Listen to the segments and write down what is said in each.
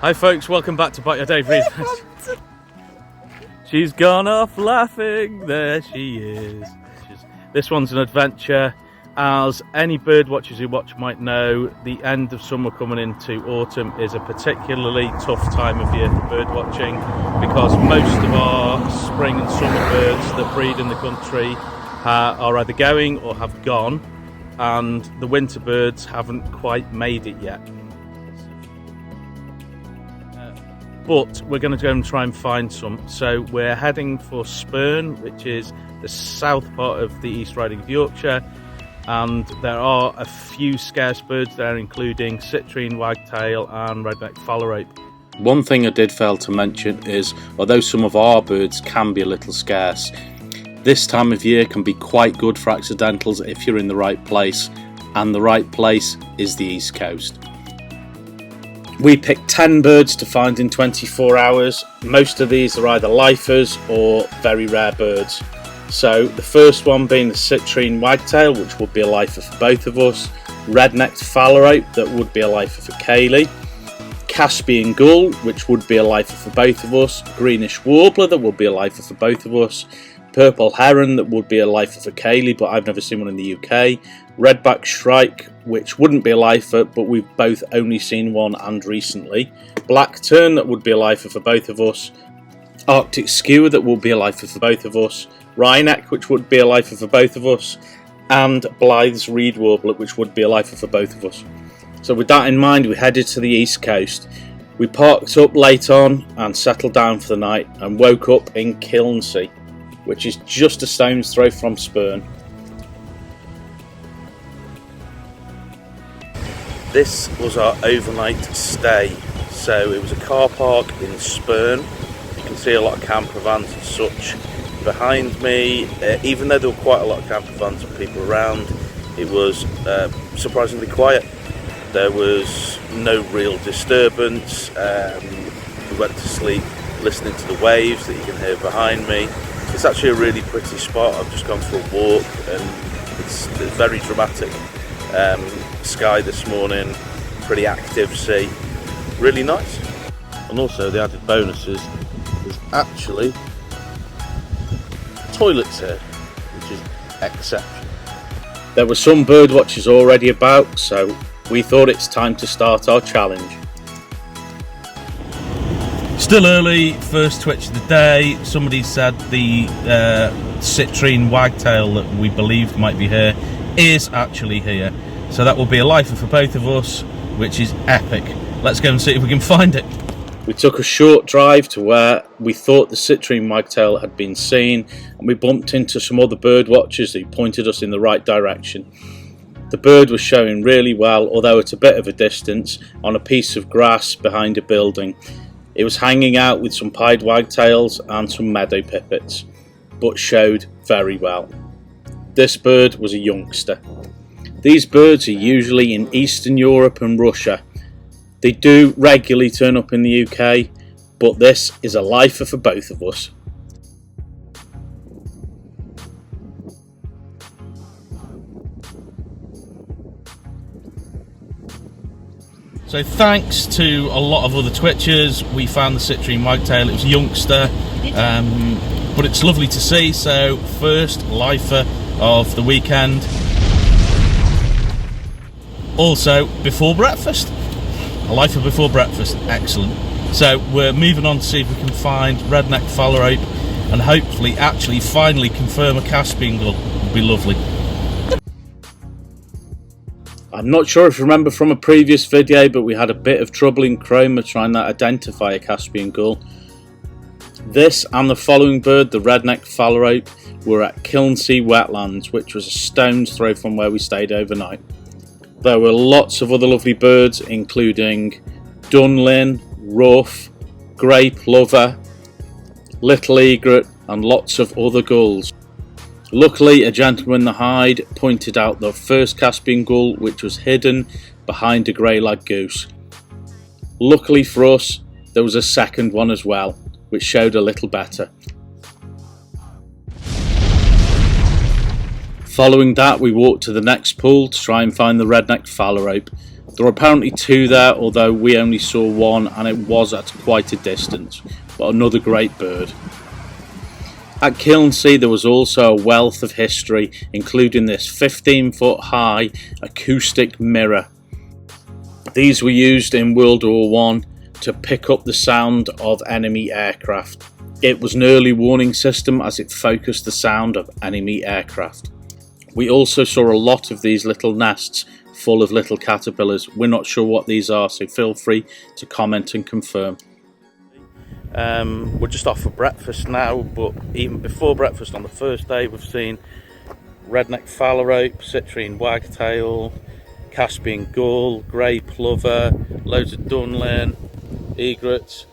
Hi folks, welcome back to Bite Your Aviary. She's gone off laughing, there she is. This one's an adventure. As any bird watchers who watch might know, the end of summer coming into autumn is a particularly tough time of year for bird watching, because most of our spring and summer birds that breed in the country are either going or have gone, and the winter birds haven't quite made it yet. But we're going to go and try and find some. So we're heading for Spurn, which is the south part of the East Riding of Yorkshire, and there are a few scarce birds there, including citrine wagtail and redneck phalarope. One thing I did fail to mention is, although some of our birds can be a little scarce, this time of year can be quite good for accidentals if you're in the right place, and the right place is the East Coast. We picked 10 birds to find in 24 hours. Most of these are either lifers or very rare birds. So the first one being the citrine wagtail, which would be a lifer for both of us. Red-necked phalarope, that would be a lifer for Kaylee. Caspian gull, which would be a lifer for both of us. Greenish warbler, that would be a lifer for both of us. Purple heron, that would be a lifer for Kaylee, but I've never seen one in the UK. Redback shrike, which wouldn't be a lifer, but we've both only seen one and recently. Black tern, that would be a lifer for both of us. Arctic skewer, that would be a lifer for both of us. Wryneck, which would be a lifer for both of us. And Blythe's reed warbler, which would be a lifer for both of us. So with that in mind, we headed to the East Coast. We parked up late on and settled down for the night, and woke up in Kilnsea, which is just a stone's throw from Spurn. This was our overnight stay. So it was a car park in Spurn. You can see a lot of camper vans and such behind me. Even though there were quite a lot of camper vans and people around, it was surprisingly quiet. There was no real disturbance. We went to sleep listening to the waves that you can hear behind me. It's actually a really pretty spot. I've just gone for a walk and it's very dramatic. Sky this morning, pretty active sea, really nice. And also the added bonus is there's actually toilets here, which is exceptional. There were some bird watchers already about, so we thought it's time to start our challenge. Still early, first twitch of the day. Somebody said the citrine wagtail that we believed might be here is actually here. So that will be a lifer for both of us, which is epic. Let's go and see if we can find it. We took a short drive to where we thought the citrine wagtail had been seen, and we bumped into some other bird watchers who pointed us in the right direction. The bird was showing really well, although at a bit of a distance, on a piece of grass behind a building. It was hanging out with some pied wagtails and some meadow pipits, but showed very well. This bird was a youngster. These birds are usually in Eastern Europe and Russia. They do regularly turn up in the UK, but this is a lifer for both of us. So thanks to a lot of other twitchers, we found the citrine wagtail. It was a youngster, but it's lovely to see. So first lifer of the weekend. Also before breakfast, a lifer before breakfast, excellent. So we're moving on to see if we can find redneck phalarope and hopefully actually finally confirm a Caspian gull. Would be lovely. I'm not sure if you remember from a previous video, but we had a bit of trouble in Chroma trying to identify a Caspian gull. This and the following bird, the redneck phalarope, were at Kilnsea Wetlands, which was a stone's throw from where we stayed overnight. There were lots of other lovely birds, including dunlin, ruff, grey plover, little egret, and lots of other gulls. Luckily, a gentleman in the hide pointed out the first Caspian gull, which was hidden behind a grey-lag goose. Luckily for us, there was a second one as well, which showed a little better. Following that, we walked to the next pool to try and find the redneck phalarope. There were apparently two there, although we only saw one and it was at quite a distance, but another great bird. At Kilnsea there was also a wealth of history, including this 15-foot high acoustic mirror. These were used in World War I to pick up the sound of enemy aircraft. It was an early warning system as it focused the sound of enemy aircraft. We also saw a lot of these little nests full of little caterpillars. We're not sure what these are, so feel free to comment and confirm. We're just off for breakfast now, but even before breakfast on the first day we've seen redneck phalarope, citrine wagtail, Caspian gull, grey plover, loads of dunlin, egrets.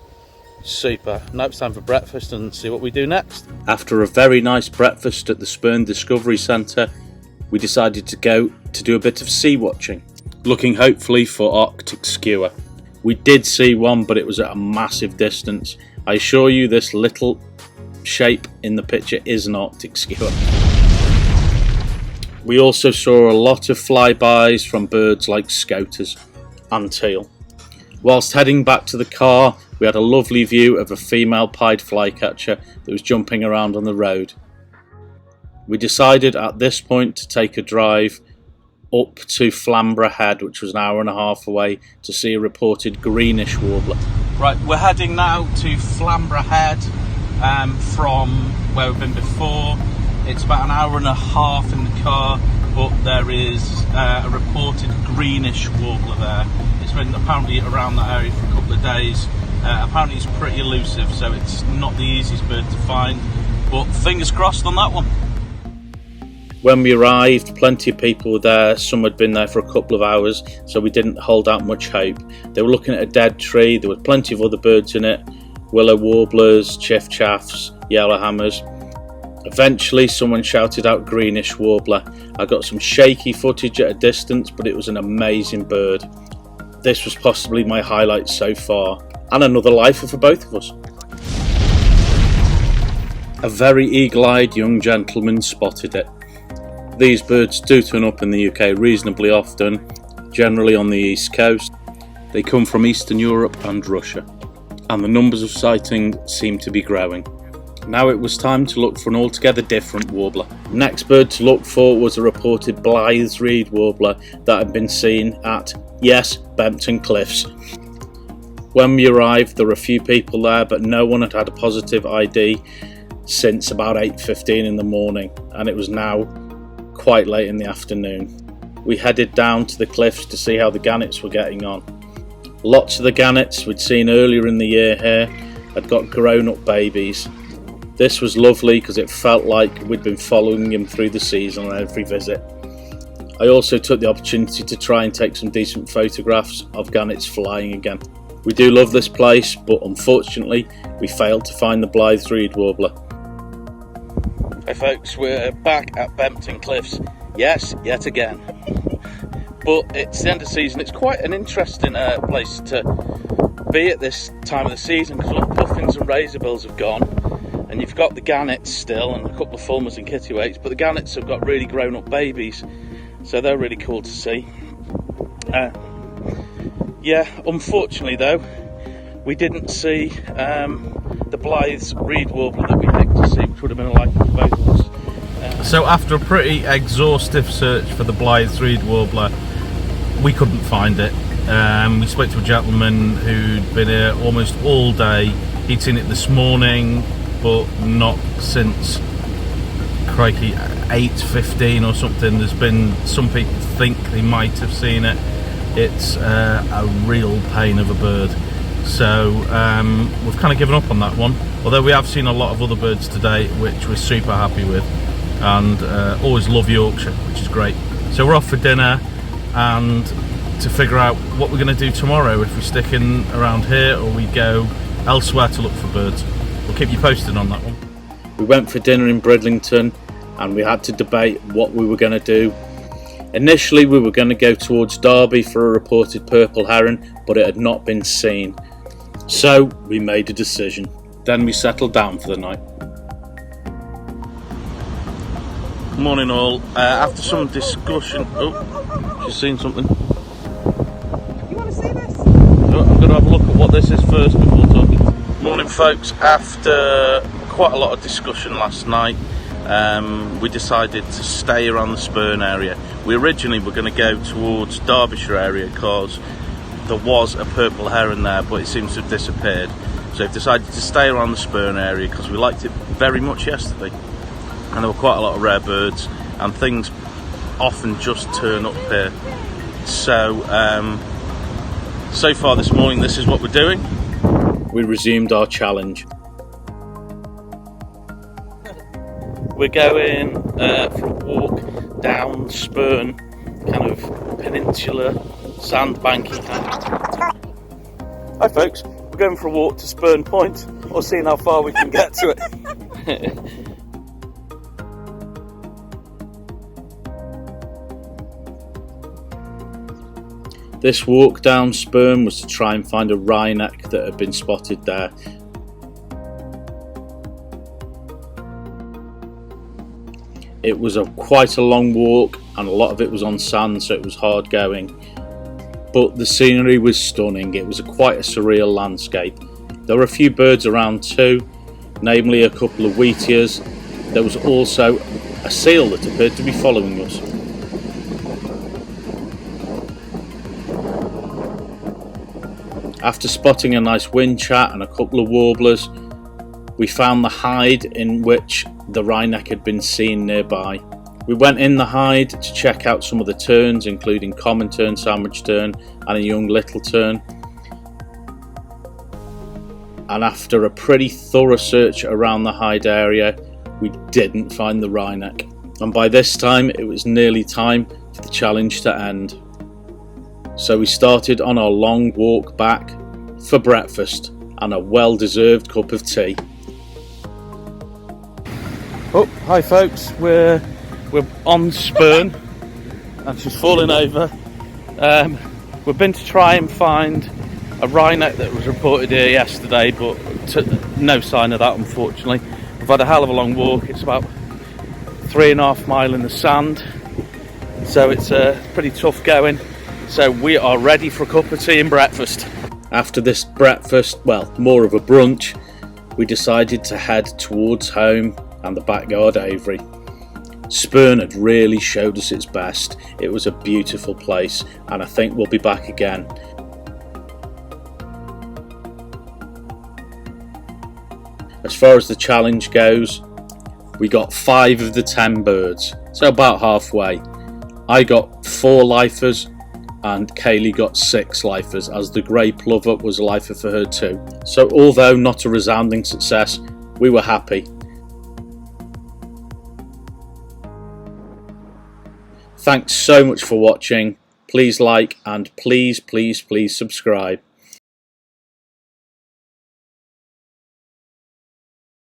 Super. Now it's time for breakfast and see what we do next. After a very nice breakfast at the Spurn Discovery Centre, we decided to go to do a bit of sea watching, looking hopefully for Arctic skua. We did see one, but it was at a massive distance. I assure you this little shape in the picture is an Arctic skua. We also saw a lot of flybys from birds like scoters and teal. Whilst heading back to the car, we had a lovely view of a female pied flycatcher that was jumping around on the road. We decided at this point to take a drive up to Flamborough Head, which was an hour and a half away, to see a reported greenish warbler. Right, we're heading now to Flamborough Head from where we've been before. It's about an hour and a half in the car, but there is a reported greenish warbler there. It's been apparently around that area for a couple of days. Apparently it's pretty elusive, so it's not the easiest bird to find, but fingers crossed on that one. When we arrived, plenty of people were there. Some had been there for a couple of hours, so we didn't hold out much hope. They were looking at a dead tree. There were plenty of other birds in it: willow warblers, chiffchaffs, yellowhammers. Eventually someone shouted out greenish warbler. I got some shaky footage at a distance, but it was an amazing bird. This was possibly my highlight so far, and another lifer for both of us. A very eagle-eyed young gentleman spotted it. These birds do turn up in the UK reasonably often, generally on the east coast. They come from Eastern Europe and Russia, and the numbers of sightings seem to be growing. Now it was time to look for an altogether different warbler. Next bird to look for was a reported Blythe's reed warbler that had been seen at, yes, Bempton Cliffs. When we arrived there were a few people there, but no one had had a positive ID since about 8:15 in the morning, and it was now quite late in the afternoon. We headed down to the cliffs to see how the gannets were getting on. Lots of the gannets we'd seen earlier in the year here had got grown-up babies. This was lovely because it felt like we'd been following him through the season on every visit. I also took the opportunity to try and take some decent photographs of gannets flying again. We do love this place, but unfortunately we failed to find the Blythe's reed warbler. Hey folks, we're back at Bempton Cliffs, yes, yet again. But it's the end of the season. It's quite an interesting place to be at this time of the season, because all the puffins and razorbills have gone, and you've got the gannets still and a couple of fulmars and kittiwakes, but the gannets have got really grown up babies, so they're really cool to see. Yeah, unfortunately though, we didn't see the Blythe's reed warbler that we picked to see, which would have been a like for both of us. So after a pretty exhaustive search for the Blythe's reed warbler, we couldn't find it. We spoke to a gentleman who'd been here almost all day. He'd seen it this morning, but not since, crikey, 8:15 or something. There's been some people think they might have seen it. It's a real pain of a bird. So we've kind of given up on that one, although we have seen a lot of other birds today which we're super happy with, and always love Yorkshire, which is great. So we're off for dinner and to figure out what we're going to do tomorrow, if we're sticking around here or we go elsewhere to look for birds. We'll keep you posted on that one. We went for dinner in Bridlington and we had to debate what we were going to do. Initially we were going to go towards Derby for a reported purple heron, but it had not been seen. So we made a decision. Then we settled down for the night. Morning all. After some discussion... Oh, she's seen something. have a look at what this is first before talking. Morning folks, after quite a lot of discussion last night, we decided to stay around the Spurn area. We originally were going to go towards Derbyshire area because there was a purple heron there, but it seems to have disappeared. So we've decided to stay around the Spurn area because we liked it very much yesterday, and there were quite a lot of rare birds, and things often just turn up here. So so far this morning, this is what we're doing. We resumed our challenge. We're going for a walk down Spurn, kind of peninsula, sandbanky kind of. Hi folks, we're going for a walk to Spurn Point, or seeing how far we can get to it. This walk down Spurn was to try and find a wryneck that had been spotted there. It was quite a long walk, and a lot of it was on sand, so it was hard going. But the scenery was stunning. It was quite a surreal landscape. There were a few birds around too, namely a couple of wheatears. There was also a seal that appeared to be following us. After spotting a nice windchat and a couple of warblers, we found the hide in which the wryneck had been seen nearby. We went in the hide to check out some of the terns, including common tern, sandwich tern and a young little tern. And after a pretty thorough search around the hide area, we didn't find the wryneck. And by this time it was nearly time for the challenge to end. So we started on our long walk back for breakfast and a well-deserved cup of tea. Oh, hi folks, we're on Spurn, and she's falling over. We've been to try and find a wryneck that was reported here yesterday, but no sign of that, unfortunately. We've had a hell of a long walk. It's about 3.5 miles in the sand, so it's pretty tough going. So we are ready for a cup of tea and breakfast. After this breakfast, well, more of a brunch, we decided to head towards home and the backyard aviary. Spurn had really showed us its best. It was a beautiful place, and I think we'll be back again. As far as the challenge goes, we got 5 of the 10 birds, so about halfway. I got 4 lifers and Kaylee got 6 lifers, as the grey plover was a lifer for her too. So although not a resounding success, we were happy. Thanks so much for watching. Please like and please subscribe.